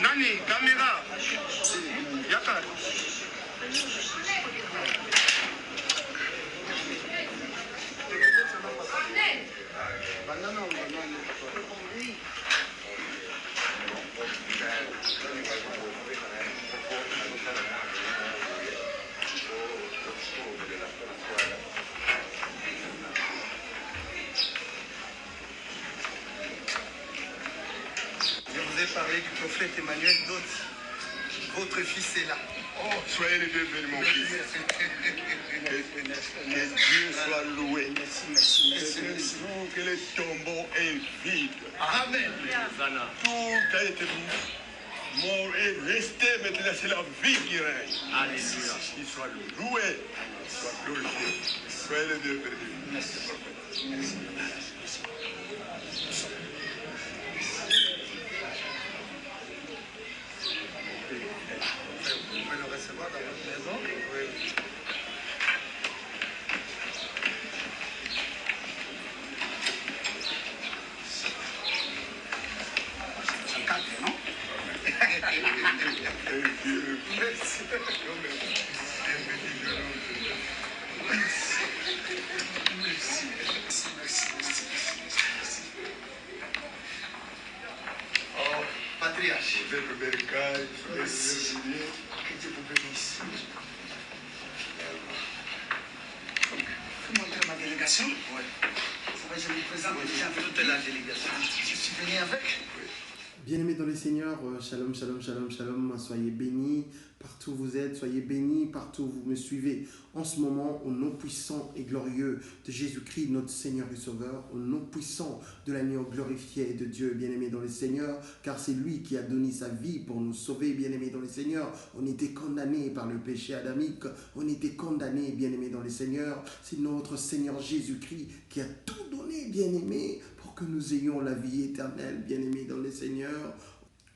Nani, caméra. Yaka. Je vous ai parlé du prophète Emmanuel, d'autres. Votre fils est là. Oh, soyez les bienvenus, mon fils. Que Dieu soit loué. Merci. Que le tombeau est vide. Amen. Tout a été mort et resté. Maintenant, c'est la vie qui règne. Alléluia. Qu'il soit loué, qu'il soit glorifié. Soyez les bienvenus. Merci. Vous pouvez le recevoir dans votre maison. Oui. Ça calme, non? Merci. Oh, patriarche. Vous êtes Bercail, vous êtes bienvenus. Que Dieu vous bénisse. Vous montrez ma délégation? Oui. Ça va, je vous présente déjà toute la délégation. Je suis venu avec. Bien-aimés dans le Seigneur, shalom, shalom, shalom, shalom, soyez bénis partout où vous êtes, soyez bénis partout où vous me suivez. En ce moment, au nom puissant et glorieux de Jésus-Christ, notre Seigneur et Sauveur, au nom puissant de l'agneau glorifié de Dieu, bien-aimés dans le Seigneur, car c'est lui qui a donné sa vie pour nous sauver, bien-aimés dans le Seigneur. On était condamnés par le péché adamique, on était condamnés, bien-aimés dans le Seigneur. C'est notre Seigneur Jésus-Christ qui a tout donné, bien-aimés, pour que nous ayons la vie éternelle, bien-aimés dans le Seigneur.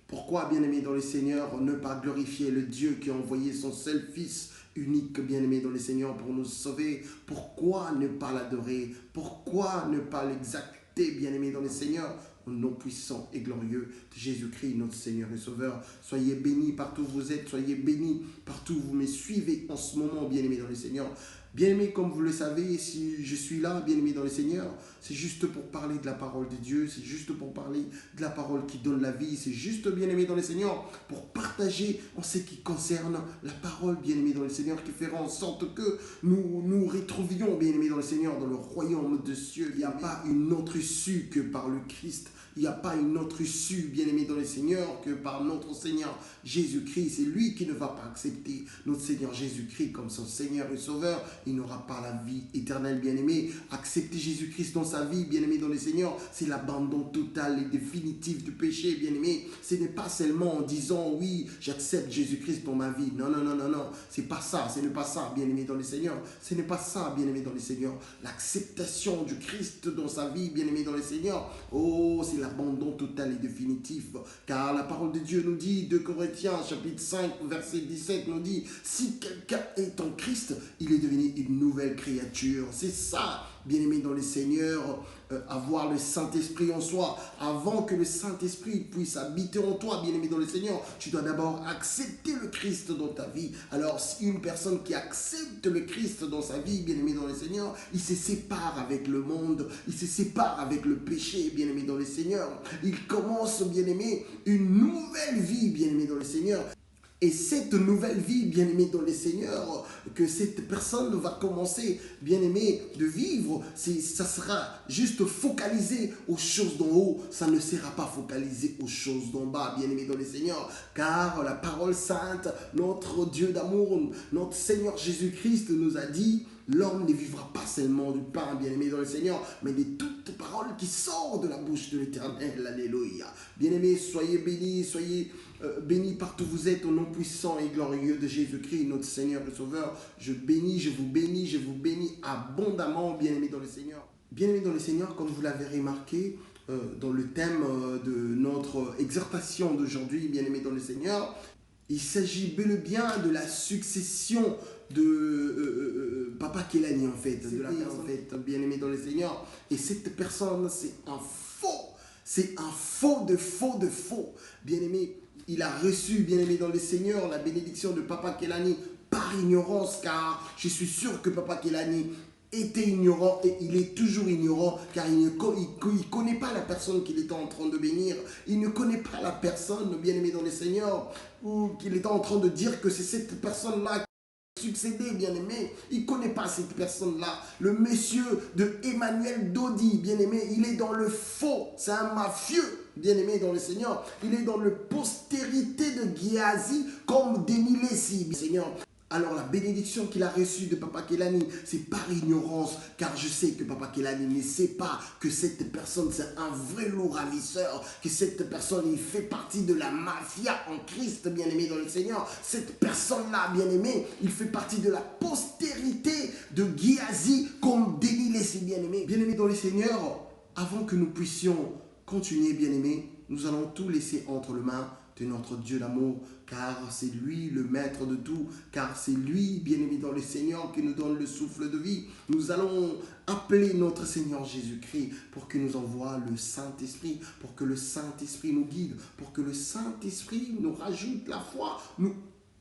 Pourquoi, bien-aimés dans le Seigneur, ne pas glorifier le Dieu qui a envoyé son seul Fils unique, bien-aimé dans le Seigneur, pour nous sauver? Pourquoi ne pas l'adorer? Pourquoi ne pas l'exacter, bien-aimé dans le Seigneur? Au nom puissant et glorieux de Jésus-Christ, notre Seigneur et Sauveur. Soyez bénis partout où vous êtes, soyez bénis partout où vous me suivez en ce moment, bien-aimés dans le Seigneur. Bien-aimés, comme vous le savez, si je suis là, bien-aimés dans le Seigneur, c'est juste pour parler de la parole de Dieu, c'est juste pour parler de la parole qui donne la vie, c'est juste, bien-aimés dans le Seigneur, pour partager en ce qui concerne la parole, bien-aimés dans le Seigneur, qui fera en sorte que nous nous retrouvions, bien-aimés dans le Seigneur, dans le royaume de cieux. Il n'y a pas une autre issue que par le Christ. Il n'y a pas une autre issue, bien-aimé dans le Seigneur, que par notre Seigneur Jésus-Christ. C'est lui qui ne va pas accepter notre Seigneur Jésus-Christ comme son Seigneur et Sauveur. Il n'aura pas la vie éternelle, bien-aimé. Accepter Jésus-Christ dans sa vie, bien-aimé dans le Seigneur, c'est l'abandon total et définitif du péché, bien-aimé. Ce n'est pas seulement en disant, oui, j'accepte Jésus-Christ pour ma vie. Non, non, non, non, non. C'est pas ça, ce n'est pas ça, bien-aimé dans le Seigneur. Ce n'est pas ça, bien-aimé dans le Seigneur. L'acceptation du Christ dans sa vie, bien-aimé dans le Seigneur, oh, c'est l'abandon total et définitif. Car la parole de Dieu nous dit, 2 Corinthiens chapitre 5 verset 17 nous dit, si quelqu'un est en Christ, il est devenu une nouvelle créature. C'est ça, bien-aimé dans le Seigneur, avoir le Saint-Esprit en soi. Avant que le Saint-Esprit puisse habiter en toi, bien-aimé dans le Seigneur, tu dois d'abord accepter le Christ dans ta vie. Alors, si une personne qui accepte le Christ dans sa vie, bien-aimé dans le Seigneur, il se sépare avec le monde, il se sépare avec le péché, bien-aimé dans le Seigneur. Il commence, bien-aimé, une nouvelle vie, bien-aimé dans le Seigneur. Et cette nouvelle vie, bien-aimé dans les Seigneurs, que cette personne va commencer, bien-aimé, de vivre, ça sera juste focalisé aux choses d'en haut, ça ne sera pas focalisé aux choses d'en bas, bien-aimé dans les Seigneurs, car la parole sainte, notre Dieu d'amour, notre Seigneur Jésus-Christ nous a dit, l'homme ne vivra pas seulement du pain, bien-aimé dans le Seigneur, mais de toutes paroles qui sortent de la bouche de l'Éternel. Alléluia. Bien-aimés, soyez bénis, soyez bénis partout où vous êtes, au nom puissant et glorieux de Jésus-Christ, notre Seigneur et Sauveur. Je vous bénis abondamment, bien-aimés dans le Seigneur. Bien-aimés dans le Seigneur, comme vous l'avez remarqué, dans le thème de notre exhortation d'aujourd'hui, bien-aimés dans le Seigneur, il s'agit bel et bien de la succession de Papa Kelani, en fait, de la personne, en fait, bien-aimé dans le Seigneur. Et cette personne, c'est un faux de faux. Bien-aimé, il a reçu, bien-aimé dans le Seigneur, la bénédiction de Papa Kelani par ignorance, car je suis sûr que Papa Kelani était ignorant et il est toujours ignorant, car il ne connaît pas la personne qu'il était en train de bénir. Il ne connaît pas la personne, bien-aimé dans le Seigneur, ou qu'il était en train de dire que c'est cette personne-là qui a succédé, bien-aimé. Il ne connaît pas cette personne-là. Le monsieur de Emmanuel Dodi, bien-aimé, il est dans le faux. C'est un mafieux, bien-aimé dans le Seigneur. Il est dans la postérité de Géasi comme Denis Lessi, Seigneur. Alors la bénédiction qu'il a reçue de Papa Kelani, c'est par ignorance, car je sais que Papa Kelani ne sait pas que cette personne, c'est un vrai loup ravisseur, que cette personne, il fait partie de la mafia en Christ, bien-aimé dans le Seigneur. Cette personne-là, bien-aimé, il fait partie de la postérité de Géasi comme Denis Lessi, bien-aimé. Bien-aimé dans le Seigneur, avant que nous puissions continuer, bien-aimé, nous allons tout laisser entre les mains de notre Dieu d'amour, car c'est lui le maître de tout, car c'est lui, bien-aimé dans le Seigneur, qui nous donne le souffle de vie. Nous allons appeler notre Seigneur Jésus-Christ pour qu'il nous envoie le Saint-Esprit, pour que le Saint-Esprit nous guide, pour que le Saint-Esprit nous rajoute la foi, nous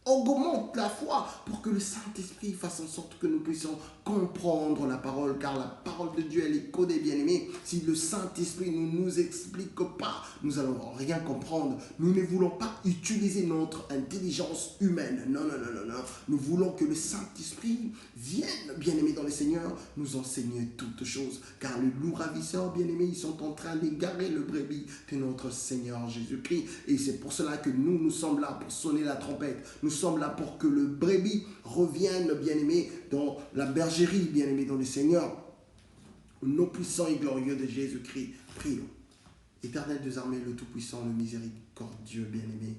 augmente la foi, pour que le Saint-Esprit fasse en sorte que nous puissions comprendre la parole, car la parole de Dieu, elle est codée, bien-aimé. Si le Saint-Esprit ne nous explique pas, nous allons rien comprendre. Nous ne voulons pas utiliser notre intelligence humaine. Non. Nous voulons que le Saint-Esprit vienne, bien-aimé dans le Seigneur, nous enseigner toutes choses, car les loups ravisseurs, bien-aimés, ils sont en train d'égarer le brebis de notre Seigneur Jésus-Christ. Et c'est pour cela que nous sommes là pour sonner la trompette. Nous sommes là pour que le brebis revienne, bien-aimé, dans la bergerie, bien-aimé dans le Seigneur. Au nom puissant et glorieux de Jésus-Christ, prions. Éternel des armées, le Tout-Puissant, le Miséricordieux, bien-aimé,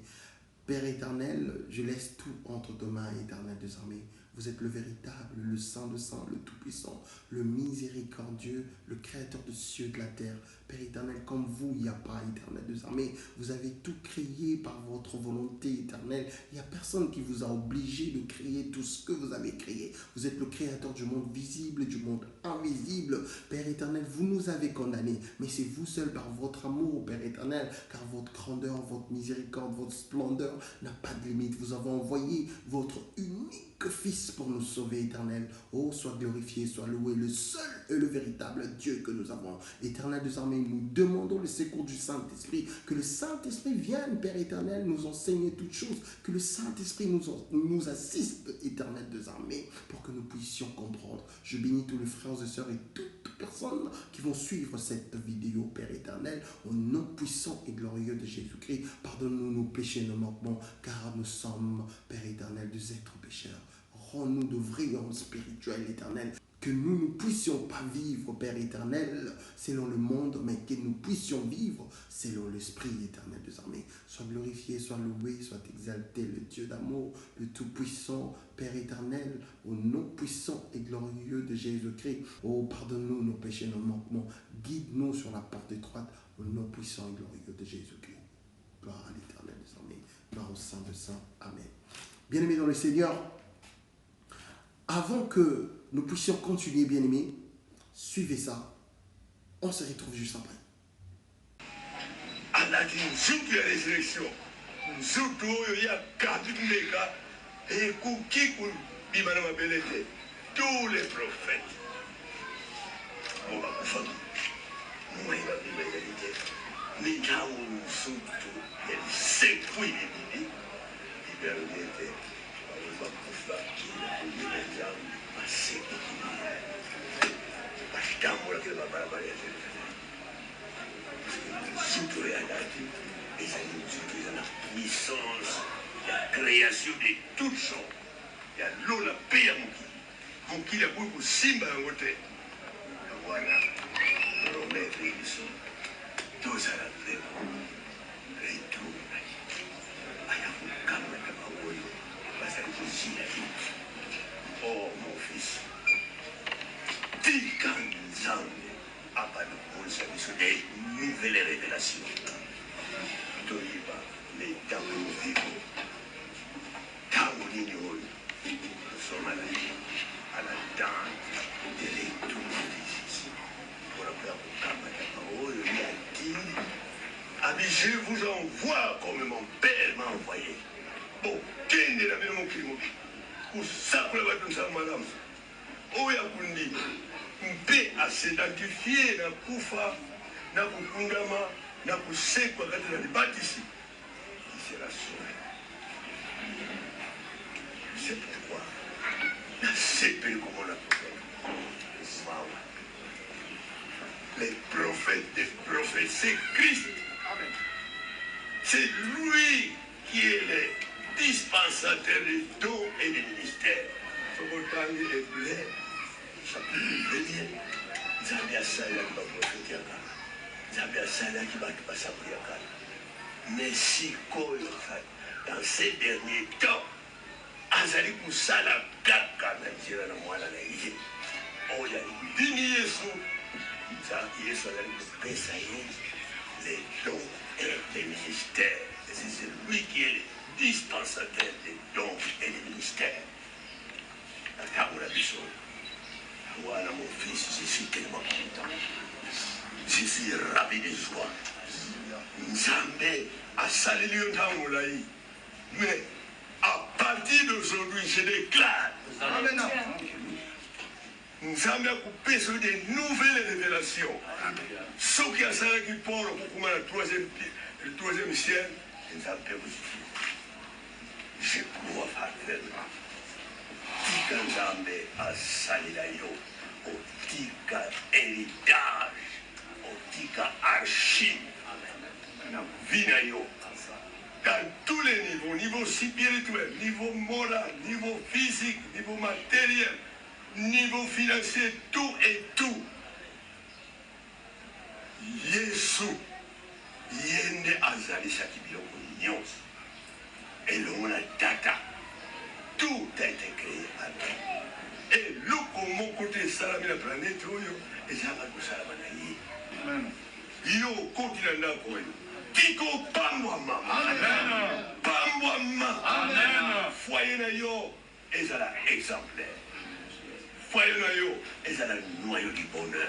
Père éternel, je laisse tout entre tes mains, Éternel des armées. Vous êtes le véritable, le Saint de Saints, le Tout-Puissant, le Miséricordieux, le Créateur des cieux et de la terre. Père éternel, comme vous, il n'y a pas, Éternel des armées. Vous avez tout créé par votre volonté éternelle. Il n'y a personne qui vous a obligé de créer tout ce que vous avez créé. Vous êtes le Créateur du monde visible et du monde invisible. Père éternel, vous nous avez condamnés, mais c'est vous seul par votre amour, Père éternel, car votre grandeur, votre miséricorde, votre splendeur n'a pas de limite. Vous avez envoyé votre unique Fils pour nous sauver, éternel. Oh, sois glorifié, sois loué, le seul et le véritable Dieu que nous avons. Éternel des armées, nous demandons le secours du Saint-Esprit. Que le Saint-Esprit vienne, Père éternel, nous enseigner toutes choses. Que le Saint-Esprit nous assiste, éternel des armées, pour que nous puissions comprendre. Je bénis tous les frères et sœurs et toutes personnes qui vont suivre cette vidéo, Père éternel, au nom puissant et glorieux de Jésus-Christ. Pardonne-nous nos péchés, nos manquements, car nous sommes, Père éternel, des êtres pécheurs. Rends-nous de vrais hommes spirituels, éternel. Que nous ne puissions pas vivre, Père éternel, selon le monde, mais que nous puissions vivre selon l'Esprit éternel des armées. Sois glorifié, sois loué, sois exalté, le Dieu d'amour, le Tout-Puissant, Père éternel, au nom puissant et glorieux de Jésus-Christ. Oh, pardonne-nous nos péchés, nos manquements. Guide-nous sur la porte étroite, au nom puissant et glorieux de Jésus-Christ. Gloire à l'éternel des armées, gloire au Saint de Saints. Amen. Bien-aimés dans le Seigneur, avant que nous puissions continuer, bien-aimés, suivez ça. On se retrouve juste après. On a dit surtout la résurrection. Surtout, il y a 4 mégas et qui pour tous les prophètes. On va vous faire. Nous, on va vivre la vérité. Mais quand on surtout, il y a 5 fruits de Bible. tambola ke babalabala ya Jérusalem. Surtout les adaptés, et ça nous utilise la puissance, la création de toutes choses. Il y a l'eau, la paix à Moukili. Moukili a beaucoup de simba en côté. Voilà. Romain Rélisson. Tout ça la paix. Retour. Ayahou Kamaka Mawoyo. Parce que je suis là. Oh mon fils. Tikanzambe. Après le monde, ça me des nouvelles révélations. Toyiba, les temps que nous vivons. Tant que nous sommes à la danse de l'étoile de Jésus. Pour la faire pour Kamaka, je vous envoie comme mon père m'a envoyé. Bon, quel est la même qui m'a dit? Où ça pour la bataille de madame? Où y a Kundi? Mpe asidentifier na kufa na kukungama na kusekwa katika libatisi, il sera sauvé. C'est pourquoi la CP comme on l'appelle, les prophètes des prophètes, c'est Christ. C'est lui qui est le dispensateur des dons et des ministères. Son montagne est pleine. Nzambe asalaki baprofeti ya kala, Nzambe asalaki bato basabu ya kala. Mais sikoyo dans ces derniers temps azali kosala kaka na nzela na mwana na ye oyo alibini Yesu. Yesu azali kopesa ye les dons et les ministères. C'est celui qui est le dispensateur des dons et des ministères. Ntango biso. Voilà mon fils, je suis tellement content. Je suis ravi de joie. Nzambe a salué le temps. Mais à partir d'aujourd'hui, je déclare. Nzambe a coupé sur des nouvelles révélations. Ce qui a salé qui porte pour le troisième ciel, Nzambe vous je pouvoir faire. Tika Nzambe asalila yo, otika héritage, otika archive, na vina yo, dans tous les niveaux, niveau spirituel, niveau moral, niveau physique, niveau matériel, niveau financier, tout et tout. Yesu, yende azalisha biloko nyonso, elongo na tata. Tout a été créé à lui. Et le comment côté salami la planète, et ça va nous salamaner. Yo continue là pour eux. Kiko pamwama. Amen. Pamwama. Amen. Foyer na yo, et ça la exemplaire. Foyer na yo, et ça la noyau du bonheur.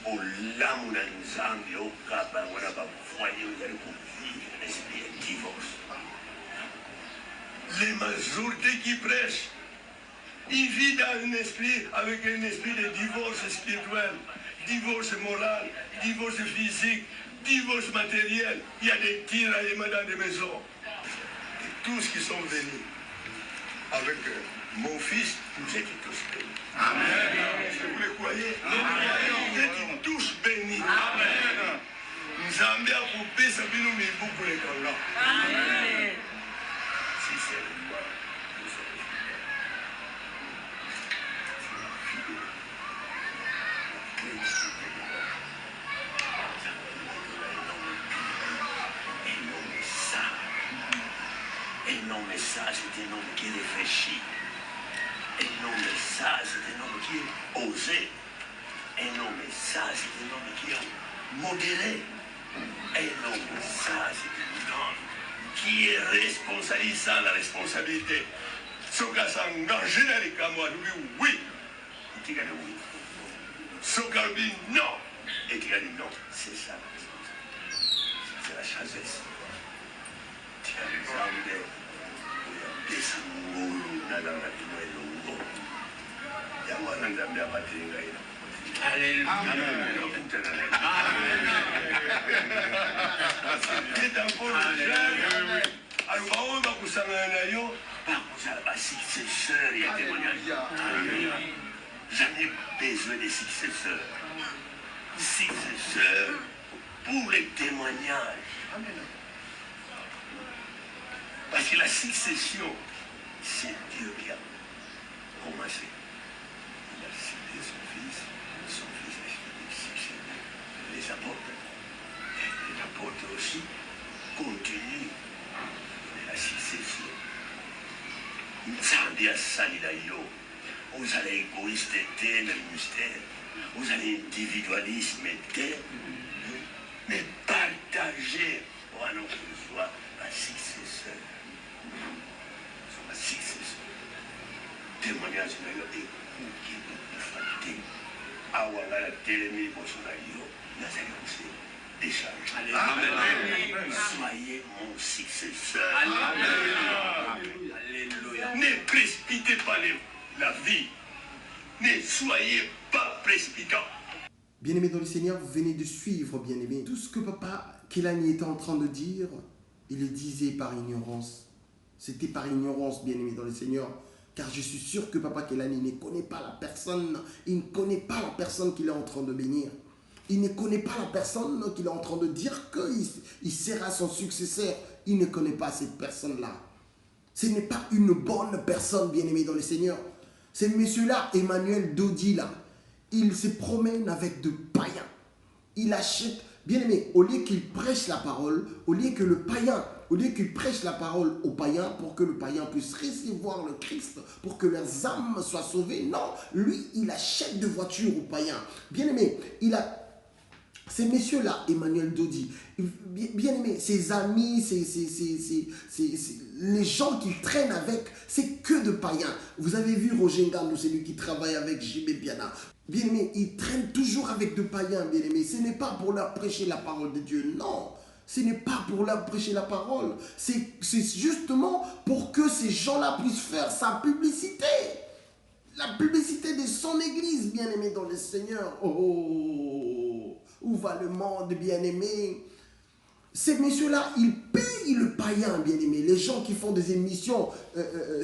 Au l'amour de Nzambe, au kaba, on a pas foyer, vous allez pour vivre l'esprit de divorce. Les majorités qui prêchent, ils vivent dans un esprit avec un esprit de divorce spirituel, divorce moral, divorce physique, divorce matériel. Il y a des tiraillements dans des maisons. Et tous qui sont venus avec mon fils, nous étions tous bénis. Amen. Est-ce que vous le croyez? Vous êtes tous bénis. Amen. Nous avons bien coupé ça, nous mais beaucoup les gars. Amen. Si c'est le droit, nous sommes un homme sage, c'est un homme qui réfléchit. Un homme sage, c'est un homme qui est osé. Un homme sage, c'est un homme qui est modéré. Un homme sage, c'est un homme qui est responsabilisant la responsabilité. Ce qui s'engagé dans les camarades, oui. Il dit oui. Ce qui dit non. Et il dit non. C'est ça la responsabilité. C'est la sagesse. Tu as l'exemple j'en ai besoin de successeurs. Successeurs pour les témoignages. Parce que la succession, c'est Dieu qui a commencé. Il a cité son fils a succédé les apôtres. Et les apôtres aussi continuent de la succession. Nzambe asalila yo, ozala égoïste te na mystère, ozala individualisme te, mais partagez wana kozwa basuccesseur. Successeur. Témoignage na yo ekoki kokufa te. Awa nga na telemi liboso na yo nazali kose décharge. Soyez mon successeur. Alléluia. Ne précipitez pas la vie. Ne soyez pas précipitant. Bien-aimés dans le Seigneur, vous venez de suivre, bien-aimés, tout ce que Papa Kelani était en train de dire, il le disait par ignorance. C'était par ignorance, bien-aimés dans le Seigneur, car je suis sûr que Papa Kelani ne connaît pas la personne, il ne connaît pas la personne qu'il est en train de bénir. Il ne connaît pas la personne qu'il est en train de dire qu'il sera son successeur. Il ne connaît pas cette personne-là. Ce n'est pas une bonne personne, bien-aimé dans le Seigneur. Ce monsieur-là, Emmanuel Dodi, là, il se promène avec de païens. Il achète, bien-aimé, au lieu qu'il prêche la parole, au lieu qu'il prêche la parole aux païens pour que le païen puisse recevoir le Christ, pour que leurs âmes soient sauvées, non, lui, il achète des voitures aux païens. Bien-aimé, ces messieurs-là, Emmanuel Dodi, bien-aimé, ses amis, les gens qu'il traîne avec, c'est que de païens. Vous avez vu Roger Ngandou, c'est lui qui travaille avec JB Piana. Bien-aimé, il traîne toujours avec de païens, bien-aimé. Ce n'est pas pour leur prêcher la parole de Dieu, non. Ce n'est pas pour leur prêcher la parole. C'est justement pour que ces gens-là puissent faire sa publicité. La publicité de son église, bien-aimé dans le Seigneur. Oh, où va le monde, bien-aimé? Ces messieurs-là, ils payent le païen, bien-aimé. Les gens qui font des émissions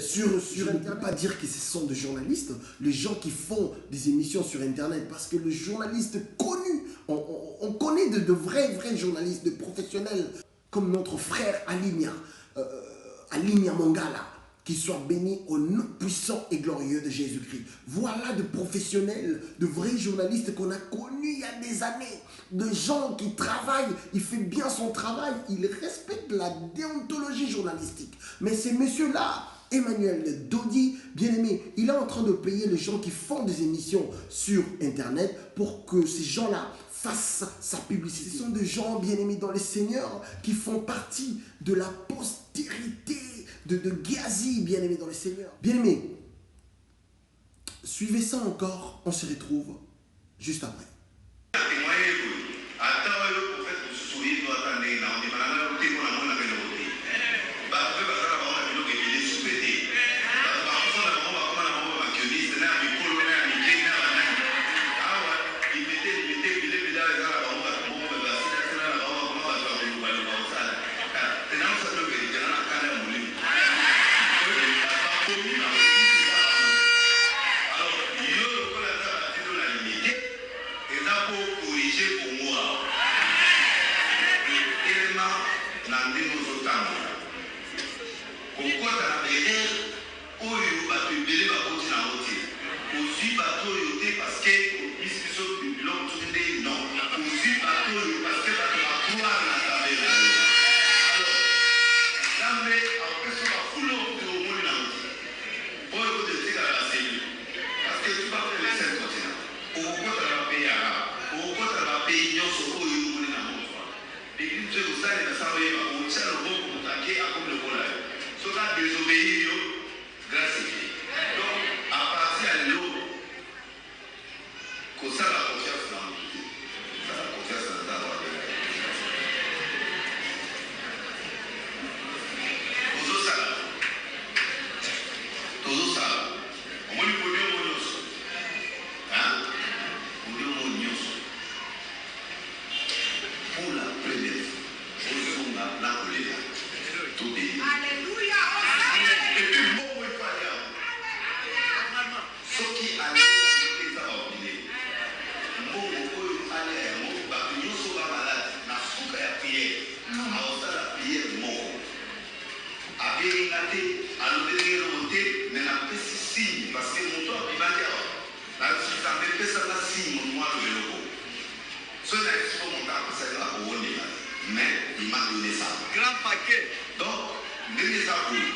sur Internet. Je ne peux pas dire que ce sont des journalistes. Les gens qui font des émissions sur Internet. Parce que le journaliste connu, on connaît de vrais journalistes, de professionnels, comme notre frère Alinia Mongala. Qu'il soit béni au nom puissant et glorieux de Jésus-Christ. Voilà de professionnels, de vrais journalistes qu'on a connus il y a des années. De gens qui travaillent, il fait bien son travail, il respecte la déontologie journalistique. Mais ces messieurs-là, Emmanuel Dodi, bien-aimé, il est en train de payer les gens qui font des émissions sur Internet pour que ces gens-là fassent sa publicité. Ce sont des gens, bien-aimés dans le Seigneur, qui font partie de la postérité de Géasi, bien-aimé dans le Seigneur. Bien-aimé, suivez ça encore, on se retrouve juste après. Grâce à Dieu. Donc, à partir de l'eau, Mais il m'a donné ça. Grand paquet. Donc, les abouts.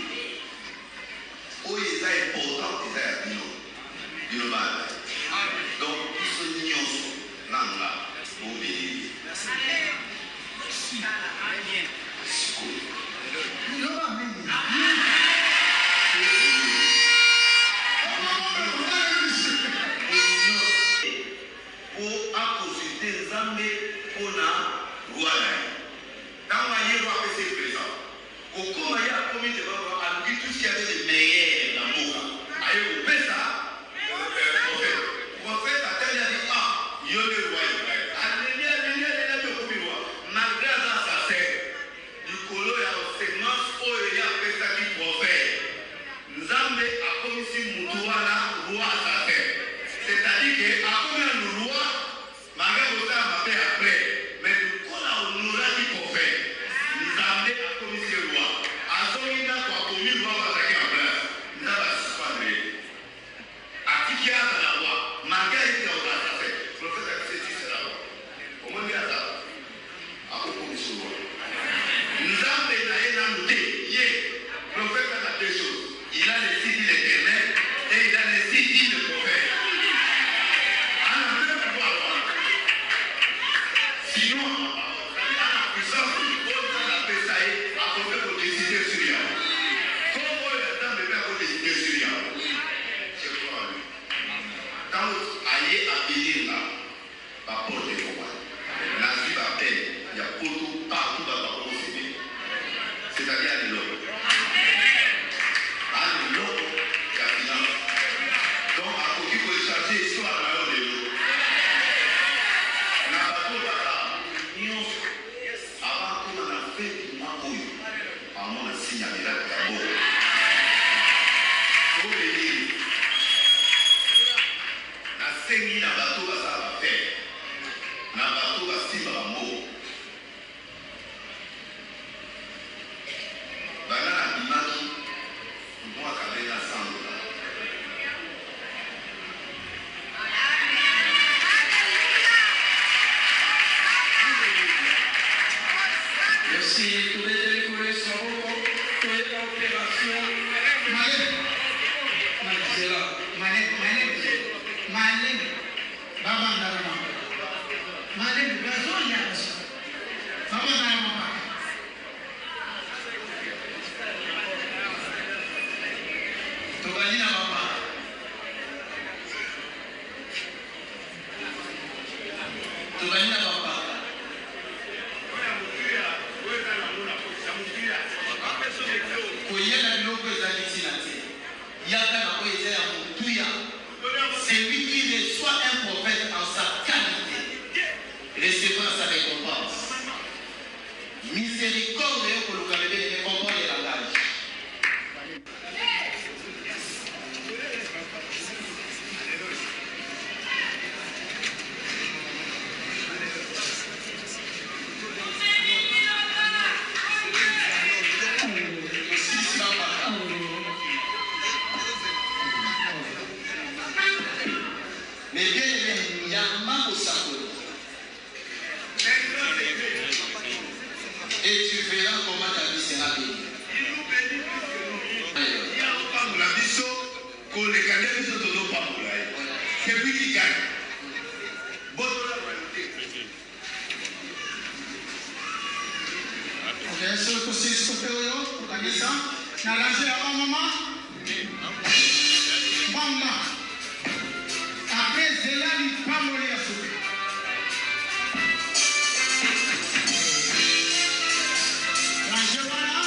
Oh, il est important, il est important. Donc, ils sont ignorants. Nanga, obéir. Pour consulter les armées pour la loi. Dans ma yéro avec ses présents, au cours de la communauté, à tout ce qu'il y avait de meilleur dans le monde. Aïe, vous faites ça. Prophète a tellement dit, ah, il y a le roi. Malgré ça, c'est du colo, il y a une séquence où il y a fait ça qui prophète. Nous avons commis si Moutouana, roi assassin. C'est-à-dire qu'à combien de roi, malgré que ça m'a fait après, mais du coup, là, on nous a dit prophète. Nous avons commis si roi. À ce moment-là, quand on a commis roi, on va attaquer en place. Nous avons suspendé. À qui qui a la roi, malgré qu'il y a un assassin, le prophète a dit c'est la roi. Au moins, il y a ça. À propos de ce roi. Nous avons pénalisé dans le thé. Le prophète a deux choses. Il a les sites de l'éternel et il a les sites de prophète. Sinon, à la puissance du monde, on a fait ça et à propos de décider sur lui. Comment le temps de faire pour décider sur lui? Je crois en lui. Quand vous allez à Bénin là, par porte de combat, la vie va peine, il y a partout dans la procédure. C'est-à-dire à l'eau. À l'eau, il y a finance. Donc, à côté, il faut chercher l'histoire de l'eau de l'eau. Avant qu'on a fait ma couille, à mon signe à l'État d'abord. Pour venir, la saignée n'a pas tout à ça faire. N'a pas tout à simba à mot. Banana image, moi, quand elle a sang. Merci. Tous les délégués sont pour l'opération. C'est là. C'est lui qui reçoit un prophète en sa qualité, recevra sa récompense. Miséricorde pour le calmer, ne comprend les langages. Mais bien aimé, il y a un manque au sac. Et tu verras comment ta vie sera bénie. C'est lui qui gagne. Ok, surtout si supérieur, la question. N'a lancé à un moment. Bamba. Après, Zéla n'est pas mourir à souper. Rangez voilà.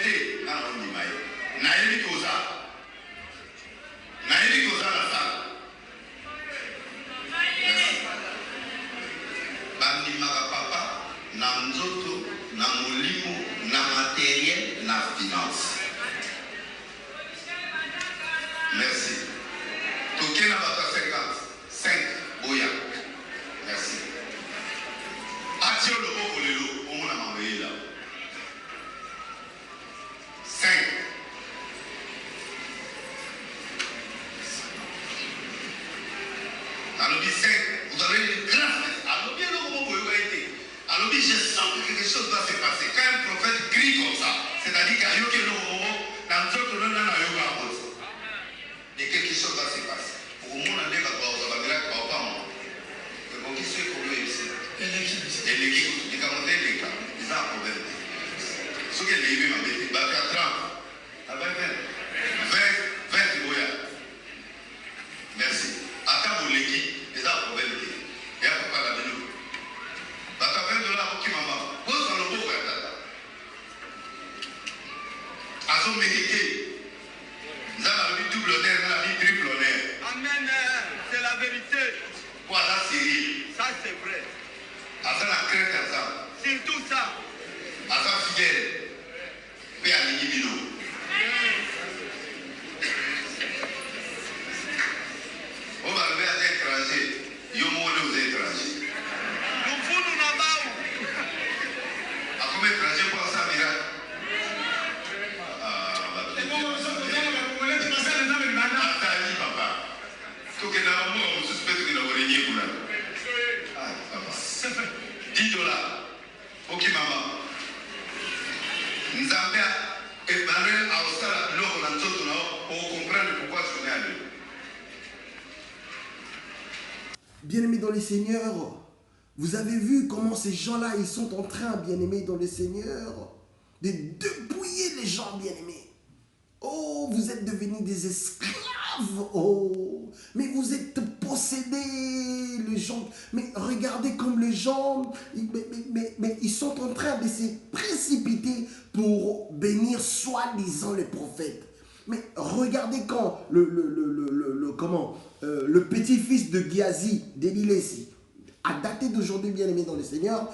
te na ondima ye nayebi koza na sala bandimaka papa na nzoto na molimo na matériel na finance. Merci. Toké na bato 55 boya. Merci. Atio loboko lelo omona mambeye là. 5. Alobi 5. Vous avez une grâce. Alobi loboko boya été. Alobi je sens que quelque chose doit se passer. Quand un prophète crie comme ça, c'est-à-dire qu'il y a yoke loboko dans notre nom na yoga apôtre. Et quelque chose va se passer. Pour le monde, on a un miracle, papa. Donc, qui c'est qu'on veut ici? Et l'équipe, il y a un cas. Ils ont un problème. Ce qui est levé, ma bête, il va faire 30. À 20, 20 boya. Merci. Attends, mon l'équipe, ils ont un problème. Il y a papa là dedans. Bata $20 pour qui maman? Pose dans le beau, tata. Azo médité. Nous avons vu double honneur, nous avons vu triple honneur. Amen, c'est la vérité. Voilà, Cyril. Ça, c'est vrai. Asa la crainte à ça. Surtout ça. Asa fidèle. Puis à l'inimino. On va lever à des étrangers. Yo mouille aux étrangers. Nous voulons là-bas. À combien d'étrangers pour ça, miracle? Atali, papa. Tout que dans le monde, on suspecte que nous avons régné pour là. Ah, papa. $10. Ok, maman. Nous avons Emmanuel à Ostara, l'homme dans notre nom, pour comprendre pourquoi je venais à lui. Bien-aimés dans les Seigneurs, vous avez vu comment ces gens-là, ils sont en train, bien-aimés dans les Seigneurs, de dépouiller les gens, bien-aimés. Oh, vous êtes devenus des esclaves. Oh, mais vous êtes possédés, les gens. Mais regardez comme les gens, mais ils sont en train de se précipiter pour bénir soi-disant les prophètes. Mais regardez quand le petit-fils de Giazi, Denis Lessi, a daté d'aujourd'hui, bien-aimé dans le Seigneur,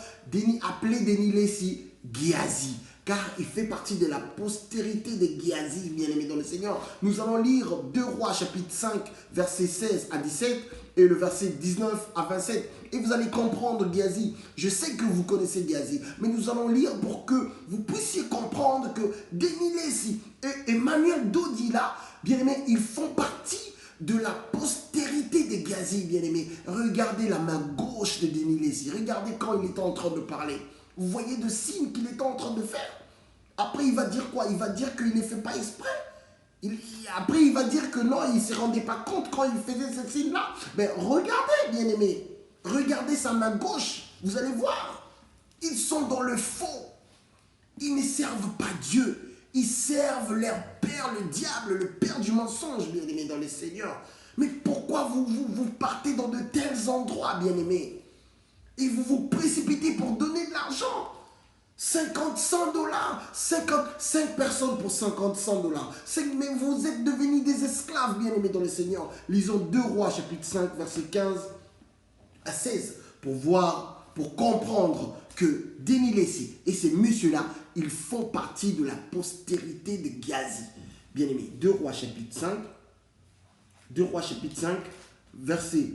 appelé Denis Lessi Giazi, car il fait partie de la postérité de Giazi, bien-aimé dans le Seigneur. Nous allons lire 2 Rois, chapitre 5, versets 16 à 17, et le verset 19 à 27. Et vous allez comprendre Giazi. Je sais que vous connaissez Giazi, mais nous allons lire pour que vous puissiez comprendre que Denis Lessi et Emmanuel Dodila, bien-aimés, ils font partie de la postérité de Giazi, bien-aimé. Regardez la main gauche de Denis Lessi. Regardez quand il était en train de parler. Vous voyez le signe qu'il était en train de faire. Après, il va dire quoi? Il va dire qu'il ne fait pas exprès. Après, il va dire que non, il ne se rendait pas compte quand il faisait ce signe-là. Mais regardez, bien-aimé. Regardez sa main gauche. Vous allez voir. Ils sont dans le faux. Ils ne servent pas Dieu. Ils servent leur père, le diable, le père du mensonge, bien-aimé dans les seigneurs. Mais pourquoi vous partez dans de tels endroits, bien-aimés? Et vous vous précipitez pour donner de l'argent. 50, $100, 5 personnes pour 50, $100. Mais vous êtes devenus des esclaves, bien-aimés dans le Seigneur. Lisons 2 Rois, chapitre 5, verset 15 à 16, pour voir, pour comprendre que Denis Lessi et ces messieurs-là, ils font partie de la postérité de Giazi. Bien-aimés, 2 Rois, chapitre 5, verset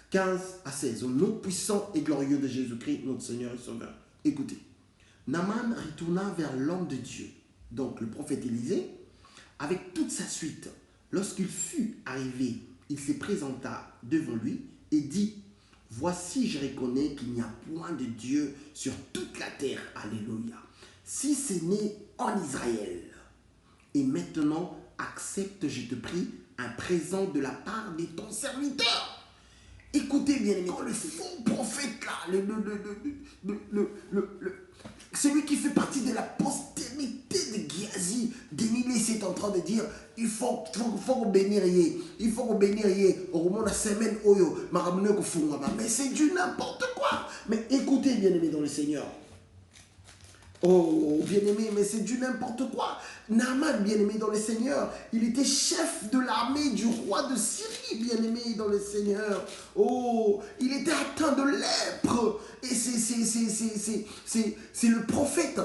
15 à 16, au nom puissant et glorieux de Jésus-Christ, notre Seigneur et Sauveur. Écoutez, Naaman retourna vers l'homme de Dieu, donc le prophète Élisée, avec toute sa suite. Lorsqu'il fut arrivé, il se présenta devant lui et dit: voici, je reconnais qu'il n'y a point de Dieu sur toute la terre. Alléluia. Si ce n'est en Israël. Et maintenant, accepte, je te prie, un présent de la part de ton serviteur. Écoutez bien, aimés, le faux prophète là, celui qui fait partie de la postérité de Giazi, Denis Lessi est en train de dire: il faut bénir, il faut bénir, au moment de la semaine, mais c'est du n'importe quoi. Mais écoutez bien, aimés dans le Seigneur, Oh, bien-aimé, mais c'est du n'importe quoi. Naaman, bien-aimé dans le Seigneur, il était chef de l'armée du roi de Syrie, bien-aimé dans le Seigneur. Oh, il était atteint de lèpre. Et c'est le prophète.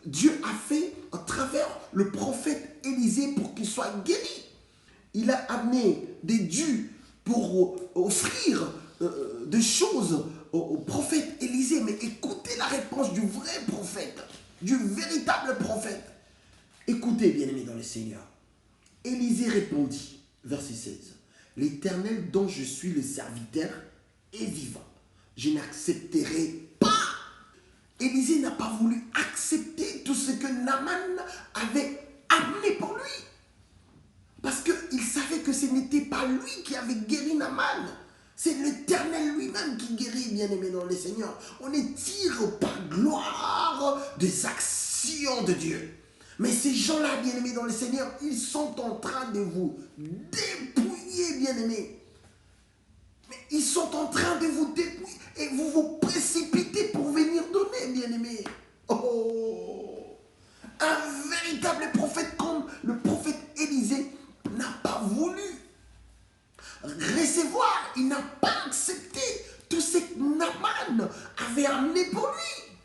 Dieu a fait à travers le prophète Élisée pour qu'il soit guéri. Il a amené des dieux pour offrir des choses au prophète Élisée. Mais écoutez la réponse du vrai prophète, du véritable prophète. Écoutez, bien-aimés dans le Seigneur. Élisée répondit, verset 16, l'Éternel dont je suis le serviteur est vivant. Je n'accepterai pas. Élisée n'a pas voulu accepter tout ce que Naaman avait amené pour lui. Parce qu'il savait que ce n'était pas lui qui avait guéri Naaman. C'est l'Éternel lui-même qui guérit, bien-aimé dans le Seigneur. On ne tire par gloire des actions de Dieu. Mais ces gens-là, bien-aimés dans le Seigneur, ils sont en train de vous dépouiller, bien-aimés. Mais ils sont en train de vous dépouiller et vous vous précipitez pour venir donner, bien-aimés. Oh! Un véritable prophète comme le prophète Élisée n'a pas voulu recevoir, il n'a pas accepté tout ce que Naaman avait amené pour lui.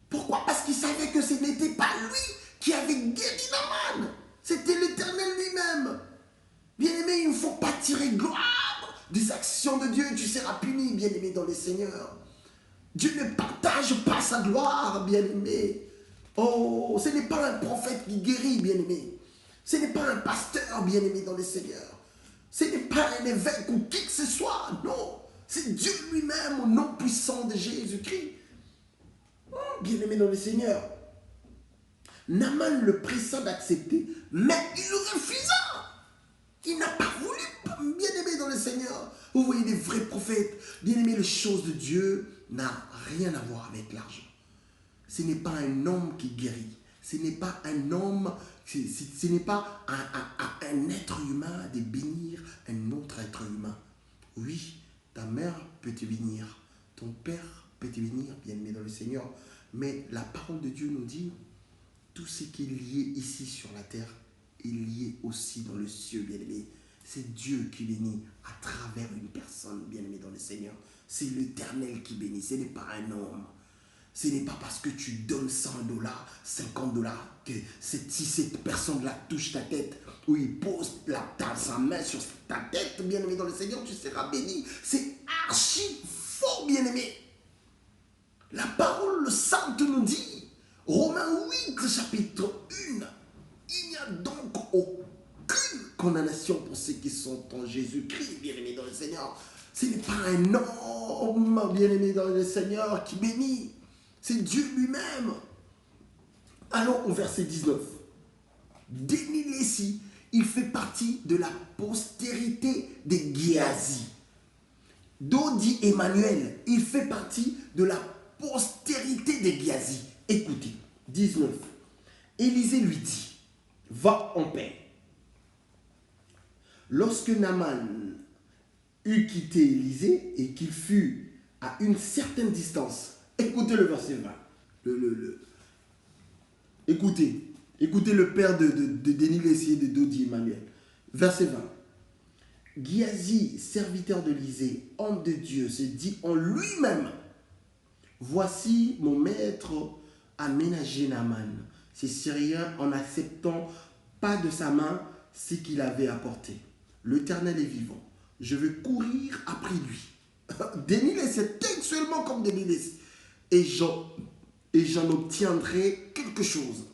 Pourquoi? Parce qu'il savait que ce n'était pas lui qui avait guéri Naaman, c'était l'Éternel lui-même. Bien-aimé, il ne faut pas tirer gloire des actions de Dieu, tu seras puni, bien-aimé dans le Seigneur. Dieu ne partage pas sa gloire, bien-aimé. Oh, ce n'est pas un prophète qui guérit, bien-aimé. Ce n'est pas un pasteur, bien-aimé dans le Seigneur. Ce n'est pas un évêque ou qui que ce soit, non. C'est Dieu lui-même au nom puissant de Jésus-Christ. Oh, bien-aimé dans le Seigneur. Naaman le pressa d'accepter, mais il refusa. Il n'a pas voulu, bien-aimé dans le Seigneur. Vous voyez des vrais prophètes. Bien-aimé, les choses de Dieu n'ont rien à voir avec l'argent. Ce n'est pas un homme qui guérit. Ce n'est pas un homme, ce n'est pas un être humain de bénir un autre être humain. Oui, ta mère peut te bénir, ton père peut te bénir, bien-aimé dans le Seigneur. Mais la parole de Dieu nous dit, tout ce qui est lié ici sur la terre est lié aussi dans le ciel, bien-aimé. C'est Dieu qui bénit à travers une personne, bien-aimé dans le Seigneur. C'est l'Éternel qui bénit, ce n'est pas un homme. Ce n'est pas parce que tu donnes $100, $50 que si cette personne-là touche ta tête ou il pose sa main sur ta tête, bien-aimé dans le Seigneur, tu seras béni. C'est archi faux, bien-aimé. La parole sainte nous dit, Romains 8, chapitre 1, il n'y a donc aucune condamnation pour ceux qui sont en Jésus-Christ, bien-aimé dans le Seigneur. Ce n'est pas un homme, bien-aimé dans le Seigneur, qui bénit. C'est Dieu lui-même. Allons au verset 19. Déni-Lessi, il fait partie de la postérité des Géasi. Dodi Emmanuel, il fait partie de la postérité des Géasi. Écoutez, 19. Élisée lui dit, va en paix. Lorsque Naaman eut quitté Élisée et qu'il fut à une certaine distance, écoutez le verset 20. Écoutez le père de Déni-Lessi et de Dodi Emmanuel. Verset 20. Géasi, serviteur d'Élisée, homme de Dieu, se dit en lui-même, voici mon maître a ménagé Naaman, ces Syriens, en n'acceptant pas de sa main ce qu'il avait apporté. L'Éternel est vivant. Je veux courir après lui. Déni-Lessi, textuellement comme Déni-Lessi. Et j'en obtiendrai quelque chose.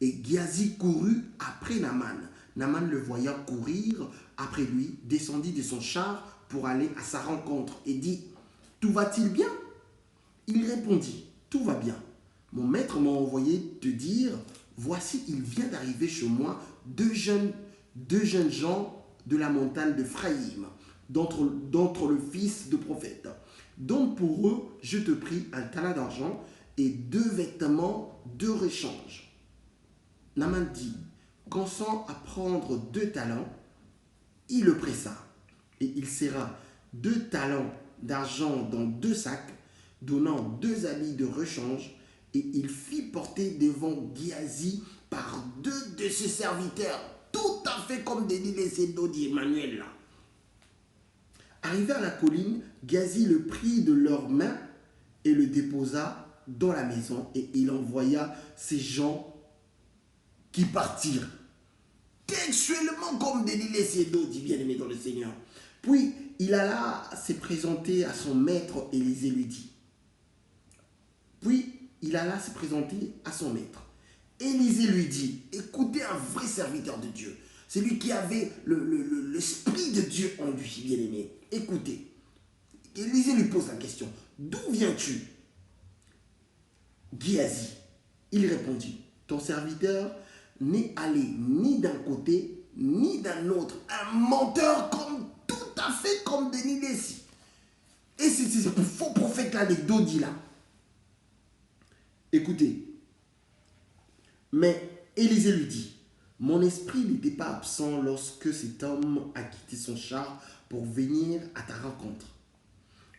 Et Géasi courut après Naaman. Naaman le voyant courir après lui, descendit de son char pour aller à sa rencontre et dit, tout va-t-il bien? Il répondit, tout va bien. Mon maître m'a envoyé te dire, voici, il vient d'arriver chez moi deux jeunes gens de la montagne de Phraïm, d'entre le fils de prophète. Donne pour eux, je te prie, un talent d'argent et 2 vêtements de rechange. Naaman dit, consent à prendre 2 talents, il le pressa. Et il serra 2 talents d'argent dans 2 sacs, donnant 2 habits de rechange et il fit porter devant Géasi par 2 de ses serviteurs, tout à fait comme Denis Lessedo dit Emmanuel là. Arrivé à la colline, Géasi le prit de leurs mains et le déposa dans la maison, et il envoya ses gens qui partirent. Textuellement comme Denis Lessedo dit bien-aimé dans le Seigneur. Puis il alla se présenter à son maître, Élisée lui dit. Élisée lui dit, écoutez un vrai serviteur de Dieu, celui qui avait l'esprit de Dieu en lui, bien-aimé. Écoutez, Élisée lui pose la question, d'où viens-tu? Géasi, il répondit, ton serviteur n'est allé ni d'un côté ni d'un autre, un menteur tout à fait comme Denis Lessedo. Et c'est ce faux prophète là, les Dodi là. Écoutez, mais Élisée lui dit, mon esprit n'était pas absent lorsque cet homme a quitté son char pour venir à ta rencontre.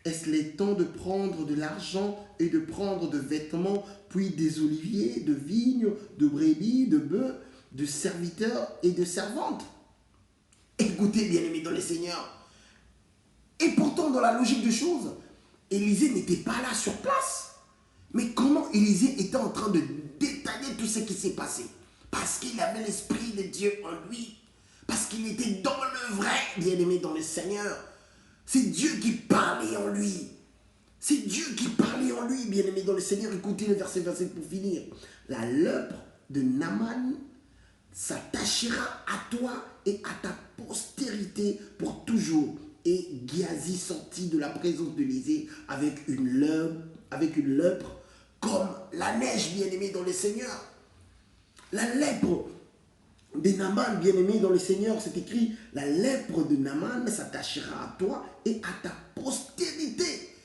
Est-ce le temps de prendre de l'argent et de prendre de vêtements, puis des oliviers, de vignes, de brebis, de bœufs, de serviteurs et de servantes? Écoutez, bien-aimés dans le Seigneur. Et pourtant, dans la logique des choses, Élisée n'était pas là sur place. Mais comment Élisée était en train de détailler tout ce qui s'est passé? Parce qu'il avait l'esprit de Dieu en lui. Parce qu'il était dans le vrai, bien-aimé dans le Seigneur. C'est Dieu qui parlait en lui. C'est Dieu qui parlait en lui, bien-aimé dans le Seigneur. Écoutez le verset 27 pour finir. La lèpre de Naaman s'attachera à toi et à ta postérité pour toujours. Et Géasi sortit de la présence d'Élisée avec une lèpre comme la neige, bien-aimé dans le Seigneur. La lèpre de Naaman, bien-aimé dans le Seigneur, c'est écrit, la lèpre de Naaman s'attachera à toi et à ta postérité.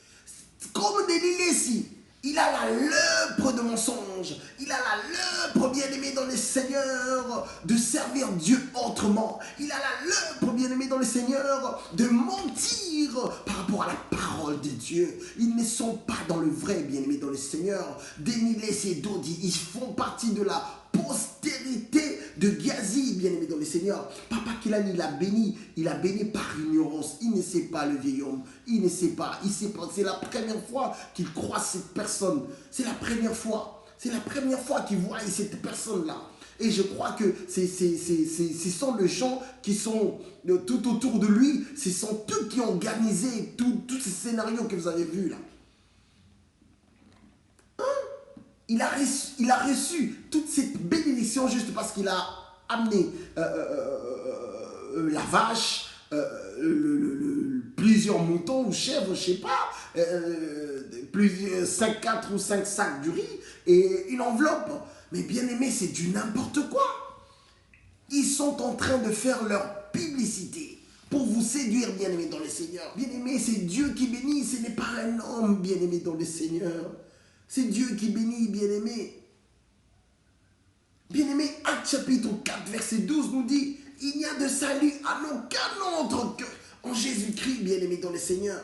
Comme Denis Lessedo, il a la lèpre de mensonge, il a la lèpre, bien-aimé dans le Seigneur, de servir Dieu autrement. Il a la lèpre, bien-aimé dans le Seigneur, de mentir par rapport à la parole de Dieu. Ils ne sont pas dans le vrai, bien-aimé dans le Seigneur. Denis Lessedo dit, ils font partie de la postérité de Géasi, bien-aimé dans le Seigneur. Papa Kilani, il a béni par ignorance. Il ne sait pas, le vieil homme. Il ne sait pas. Il sait pas. C'est la première fois qu'il croit cette personne. C'est la première fois. C'est la première fois qu'il voit cette personne-là. Et je crois que ce sont les gens qui sont tout autour de lui. Ce sont eux qui ont organisé tous ces scénarios que vous avez vus là. Il a reçu toute cette bénédiction juste parce qu'il a amené la vache, plusieurs moutons ou chèvres, je ne sais pas, 4 ou 5 sacs de riz et une enveloppe. Mais bien aimé, c'est du n'importe quoi. Ils sont en train de faire leur publicité pour vous séduire, bien aimé dans le Seigneur. Bien aimé, c'est Dieu qui bénit, ce n'est pas un homme, bien aimé dans le Seigneur. C'est Dieu qui bénit, bien-aimé. Bien-aimé, Actes chapitre 4, verset 12 nous dit, il n'y a de salut à aucun autre qu'en Jésus-Christ, bien-aimé dans le Seigneur.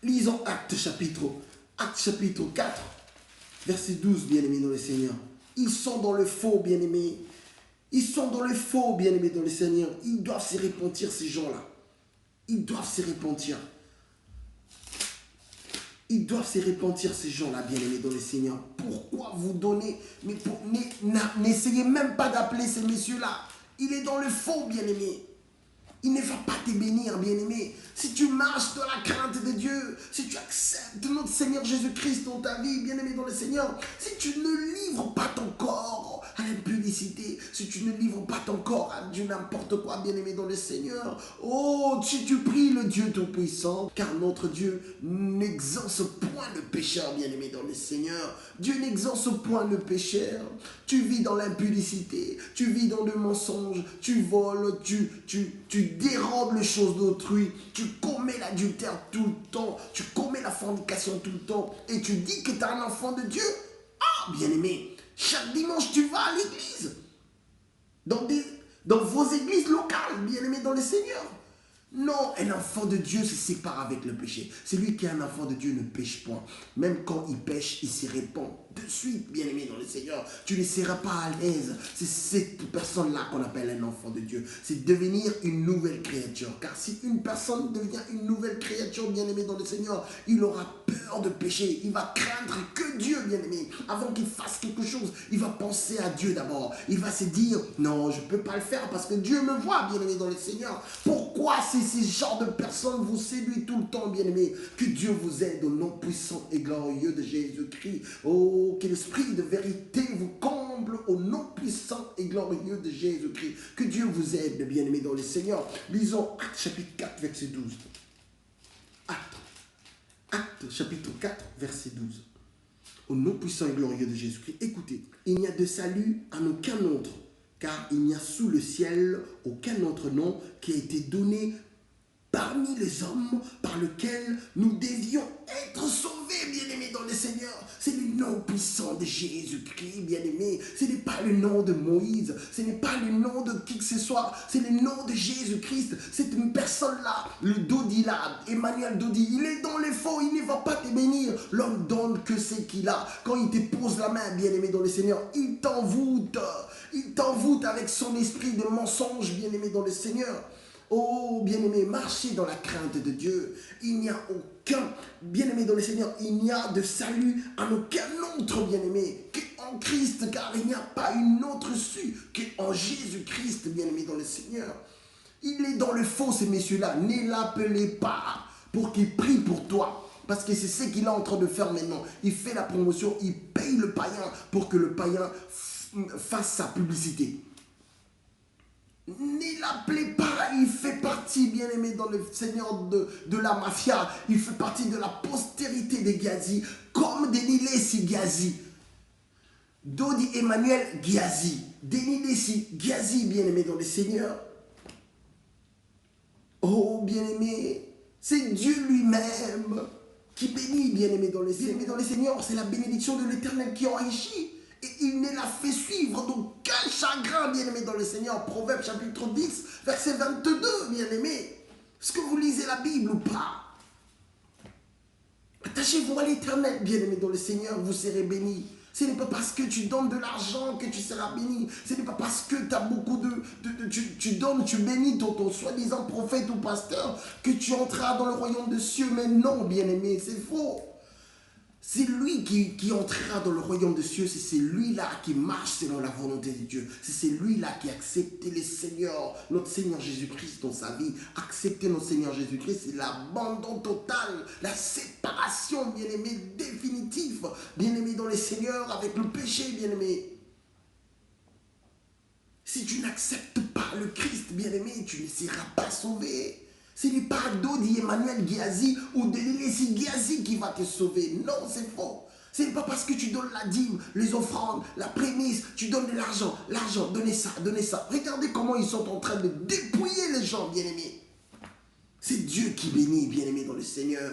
Lisons Actes chapitre 4, verset 12, bien-aimé dans le Seigneur. Ils sont dans le faux, bien-aimé. Ils sont dans le faux, bien-aimé dans le Seigneur. Ils doivent se repentir, ces gens-là. Ils doivent se repentir. Ils doivent se repentir, ces gens-là, bien-aimés dans le Seigneur. Pourquoi vous donnez? Mais n'essayez même pas d'appeler ces messieurs-là. Il est dans le faux, bien-aimé. Il ne va pas te bénir, bien-aimé. Si tu marches dans la crainte de Dieu, si tu acceptes notre Seigneur Jésus-Christ dans ta vie, bien-aimé dans le Seigneur, si tu ne livres pas ton corps à l'impudicité, si tu ne livres pas ton corps à du n'importe quoi, bien-aimé dans le Seigneur, oh, si tu pries le Dieu Tout-Puissant, car notre Dieu n'exauce point le pécheur, bien-aimé dans le Seigneur. Dieu n'exauce point le pécheur. Tu vis dans l'impudicité, tu vis dans le mensonge, tu voles, tu dérobes les choses d'autrui, tu commets l'adultère tout le temps, tu commets la fornication tout le temps, et tu dis que tu es un enfant de Dieu. Ah, bien-aimé, chaque dimanche tu vas à l'église, dans vos églises locales, bien-aimé dans le Seigneur. Non, un enfant de Dieu se sépare avec le péché. Celui qui est un enfant de Dieu ne pêche point. Même quand il pêche, il s'y répand de suite, bien-aimé dans le Seigneur. Tu ne seras pas à l'aise. C'est cette personne-là qu'on appelle un enfant de Dieu. C'est devenir une nouvelle créature. Car si une personne devient une nouvelle créature, bien-aimé dans le Seigneur, il aura peur de pécher. Il va craindre que Dieu, bien-aimé. Avant qu'il fasse quelque chose, il va penser à Dieu d'abord. Il va se dire, non, je ne peux pas le faire parce que Dieu me voit, bien-aimé dans le Seigneur. Pourquoi ces genres de personnes vous séduisent tout le temps, bien-aimé? Que Dieu vous aide au nom puissant et glorieux de Jésus-Christ. Oh, que l'esprit de vérité vous comble au nom puissant et glorieux de Jésus-Christ. Que Dieu vous aide, bien-aimé dans le Seigneur. Lisons Actes chapitre 4, verset 12. Actes chapitre 4, verset 12. Au nom puissant et glorieux de Jésus-Christ. Écoutez, il n'y a de salut en aucun autre, car il n'y a sous le ciel aucun autre nom qui a été donné parmi les hommes par lequel nous devions être sauvés, bien-aimés dans le Seigneur. C'est le nom puissant de Jésus-Christ, bien-aimé. Ce n'est pas le nom de Moïse, ce n'est pas le nom de qui que ce soit, c'est le nom de Jésus-Christ. C'est une personne-là, le Dodi là, Emmanuel Dodi, il est dans les faux, il ne va pas te bénir. L'homme donne que ce qu'il a. Quand il te pose la main, bien-aimé dans le Seigneur, il t'envoûte avec son esprit de mensonge, bien-aimé dans le Seigneur. Oh, bien-aimé, marchez dans la crainte de Dieu. Il n'y a aucun, bien-aimé dans le Seigneur, il n'y a de salut en aucun autre, bien-aimé, qu'en Christ, car il n'y a pas une autre issue qu'en Jésus-Christ, bien-aimé dans le Seigneur. Il est dans le faux, ces messieurs-là. Ne l'appelez pas pour qu'il prie pour toi. Parce que c'est ce qu'il est en train de faire maintenant. Il fait la promotion, il paye le païen pour que le païen fasse sa publicité. Ne l'appelez pas, il fait partie, bien-aimé dans le Seigneur, de la mafia. Il fait partie de la postérité des Ghazi, comme Denilesi Ghazi. Dodi Emmanuel Ghazi. Denilesi Ghazi, bien-aimé dans le Seigneur. Oh, bien-aimé, c'est Dieu lui-même qui bénit, bien-aimé dans le Seigneur. Bien-aimé dans le Seigneur, c'est la bénédiction de l'Éternel qui enrichit. Et il ne l'a fait suivre d'aucun chagrin, bien-aimé dans le Seigneur. Proverbe chapitre 10, verset 22, bien-aimé. Est-ce que vous lisez la Bible ou pas? Attachez-vous à l'Éternel, bien-aimé dans le Seigneur, vous serez bénis. Ce n'est pas parce que tu donnes de l'argent que tu seras béni. Ce n'est pas parce que tu as beaucoup tu donnes, tu bénis ton soi-disant prophète ou pasteur que tu entreras dans le royaume des cieux. Mais non, bien-aimé, c'est faux. C'est lui qui entrera dans le royaume des cieux, c'est celui-là qui marche selon la volonté de Dieu. C'est celui-là qui a accepté le Seigneur, notre Seigneur Jésus-Christ dans sa vie. Accepter notre Seigneur Jésus-Christ, c'est l'abandon total, la séparation, bien-aimé, définitive. Bien-aimé dans le Seigneur, avec le péché, bien-aimé. Si tu n'acceptes pas le Christ, bien-aimé, tu ne seras pas sauvé. Ce n'est pas Dodi Emmanuel Ghazi ou Denilesi Ghazi qui va te sauver. Non, c'est faux. Ce n'est pas parce que tu donnes la dîme, les offrandes, la prémisse, tu donnes de l'argent. L'argent, donnez ça, donnez ça. Regardez comment ils sont en train de dépouiller les gens, bien-aimés. C'est Dieu qui bénit, bien-aimés dans le Seigneur.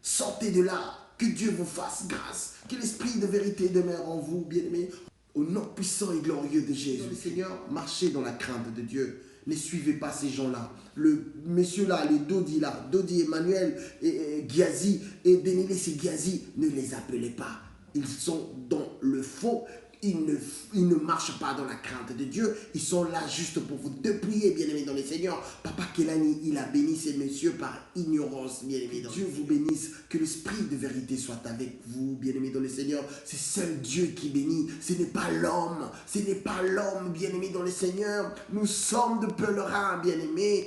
Sortez de là, que Dieu vous fasse grâce. Que l'esprit de vérité demeure en vous, bien-aimés. Au nom puissant et glorieux de Jésus. Le Seigneur, marchez dans la crainte de Dieu. Ne suivez pas ces gens-là. Le monsieur-là, les Dodi là, Dodi Emmanuel et Ghazi et Denilesi Ghazi, ne les appelez pas. Ils sont dans le faux. Ils ne marchent pas dans la crainte de Dieu. Ils sont là juste pour vous dépouiller, bien-aimés dans le Seigneur. Papa Kelani, il a béni ces messieurs par ignorance, bien-aimés. Dieu vous bénisse. Que l'esprit de vérité soit avec vous, bien-aimés dans le Seigneur. C'est seul Dieu qui bénit. Ce n'est pas l'homme. Ce n'est pas l'homme, bien-aimé dans le Seigneur. Nous sommes de pèlerins, bien-aimés.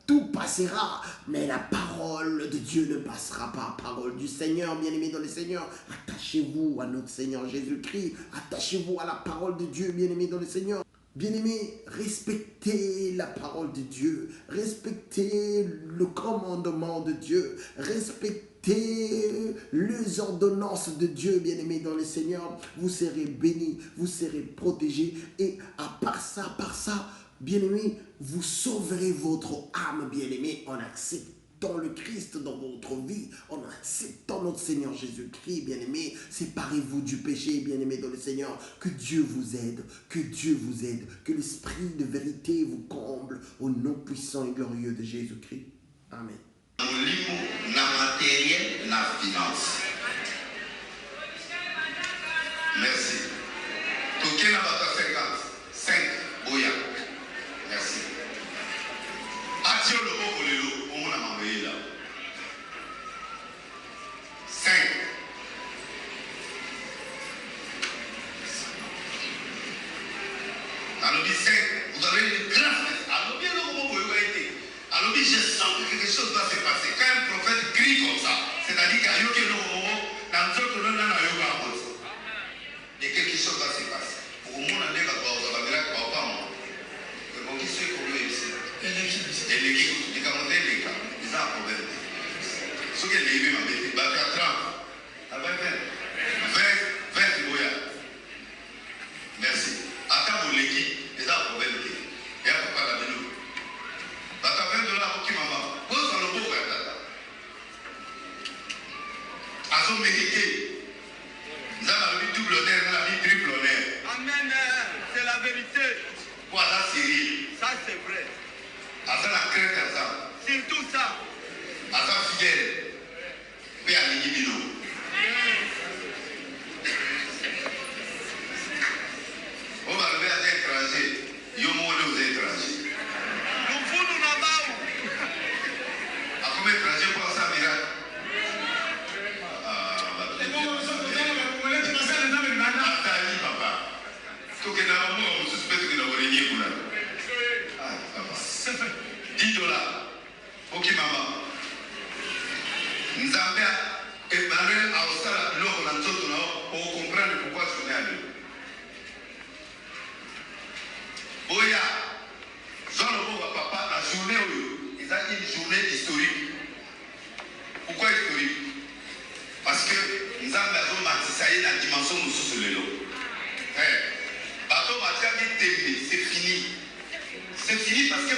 Tout passera, mais la parole de Dieu ne passera pas. Parole du Seigneur, bien-aimé dans le Seigneur. Attachez-vous à notre Seigneur Jésus-Christ. Attachez-vous à la parole de Dieu, bien-aimé dans le Seigneur. Bien-aimé, respectez la parole de Dieu. Respectez le commandement de Dieu. Respectez les ordonnances de Dieu, bien-aimé dans le Seigneur. Vous serez bénis, vous serez protégés. Et à part ça, bien-aimé, vous sauverez votre âme, bien-aimé, en acceptant le Christ dans votre vie, en acceptant dans notre Seigneur Jésus-Christ, bien-aimé. Séparez-vous du péché, bien-aimé dans le Seigneur. Que Dieu vous aide, que Dieu vous aide, que l'Esprit de vérité vous comble au nom puissant et glorieux de Jésus-Christ. Amen. Molimo na matériel na finance. Merci. Toké na bata 5 boya. Merci. Atio le beau lelo, on a mamé là. 5. Alors 5, vous avez une grâce. Alors bien le beau boya été. Alors je sens que quelque chose va se passer. Quand un prophète crie comme ça, c'est-à-dire qu'il y a quelque chose va se passer. Pour le monde, on est d'accord, on va dire que papa, mais bon, qui c'est qu'on veut ici? Et l'équipe, les camarades, les cas, ils ont un problème. Ce qui est l'équipe, ma bête, bah, 4 ans, à 20, 20 boya. Merci. À table, l'équipe, ils ont un problème. Et à papa, la belle. Bah, t'as $20 qui maman. Où est-ce le beau, tata? À son mérité. Nous avons la vie double honneur, nous avons la vie triple honneur. Amen. C'est la vérité. Quoi, ça, c'est rire. Ça, c'est vrai. À ça, la crainte, à ça. C'est tout ça. À ça, fidèle. Puis à l'Inibino. On va lever à des étrangers. Ils ont monté aux étrangers. Nous n'avons pas. À combien d'étrangers pour ça, miracle? $10. Ok, maman. Nous avons Emmanuel à Ostara, pour comprendre pourquoi je suis allé. Oya, Jean-Paul papa, la journée où ils ont une journée historique. Pourquoi historique? Parce que nous avons bâti la dimension de ce vélo. C'est fini. C'est fini parce que